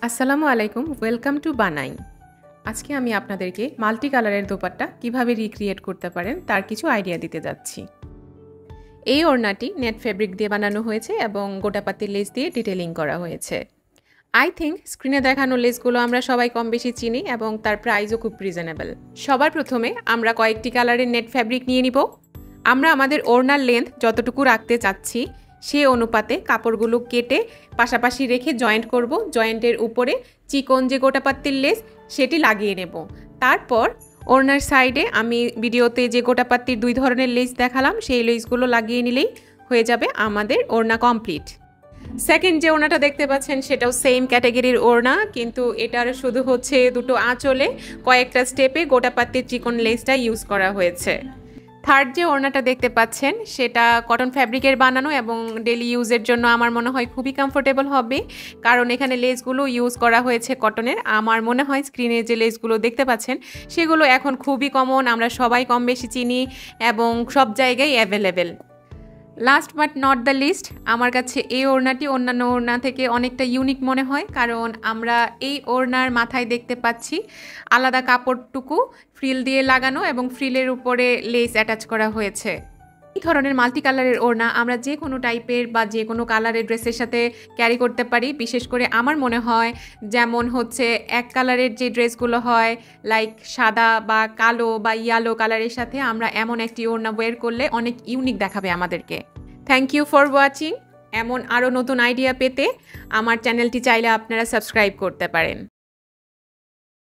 আসসালামু আলাইকুম, welcome to বানাই। আজকে আমি আপনাদেরকে মাল্টি কালারের দোপাট্টা কিভাবে রিক্রিয়েট করতে পারেন তার কিছু আইডিয়া দিতে যাচ্ছি। এই ওড়নাটি নেট ফেব্রিক দিয়ে বানানো হয়েছে এবং গোটাপাতির লেস দিয়ে ডিটেলিং করা হয়েছে। আই থিঙ্ক স্ক্রিনে দেখানো লেসগুলো আমরা সবাই কম বেশি চিনি এবং তার প্রাইসও খুব রিজনেবল। সবার প্রথমে আমরা কয়েকটি কালারের নেট ফেব্রিক নিয়ে নিব। আমরা আমাদের ওড়নার লেন্থ যতটুকু রাখতে চাচ্ছি সে অনুপাতে কাপড়গুলো কেটে পাশাপাশি রেখে জয়েন্ট করব। জয়েন্টের উপরে চিকন যে গোটাপাত্তির লেস সেটি লাগিয়ে নেব। তারপর ওড়নার সাইডে আমি ভিডিওতে যে গোটাপাত্তির দুই ধরনের লেস দেখালাম সেই লেসগুলো লাগিয়ে নিলেই হয়ে যাবে আমাদের ওড়না কমপ্লিট। সেকেন্ড যে ওড়নাটা দেখতে পাচ্ছেন সেটাও সেম ক্যাটাগরির ওড়না, কিন্তু এটার শুধু হচ্ছে দুটো আঁচলে কয়েকটা স্টেপে গোটাপাত্তির চিকন লেসটা ইউজ করা হয়েছে। থার্ড যে ওড়নাটা দেখতে পাচ্ছেন সেটা কটন ফ্যাব্রিকের বানানো এবং ডেলি ইউজের জন্য আমার মনে হয় খুবই কমফোর্টেবল হবে, কারণ এখানে লেসগুলো ইউজ করা হয়েছে কটনের। আমার মনে হয় স্ক্রিনে যে লেসগুলো দেখতে পাচ্ছেন সেগুলো এখন খুবই কমন, আমরা সবাই কম বেশি চিনি এবং সব জায়গায় available. Last but not the least, আমার কাছে এই ওড়নাটি অন্যান্য ওড়না থেকে অনেকটা ইউনিক মনে হয়, কারণ আমরা এই ওড়নার মাথায় দেখতে পাচ্ছি আলাদা কাপড়টুকু ফ্রিল দিয়ে লাগানো এবং ফ্রিলের উপরে লেস অ্যাটাচ করা হয়েছে। এই ধরনের মাল্টি কালারের ওড়না আমরা যে কোনো টাইপের বা যে কোনো কালারের ড্রেসের সাথে ক্যারি করতে পারি। বিশেষ করে আমার মনে হয় যেমন হচ্ছে এক কালারের যে ড্রেসগুলো হয় লাইক সাদা বা কালো বা ইয়েলো কালারের সাথে আমরা এমন একটি ওড়না ওয়্যার করলে অনেক ইউনিক দেখাবে আমাদেরকে। Thank you for watching. এমন আরও নতুন আইডিয়া পেতে আমার চ্যানেলটি চাইলে আপনারা সাবস্ক্রাইব করতে পারেন।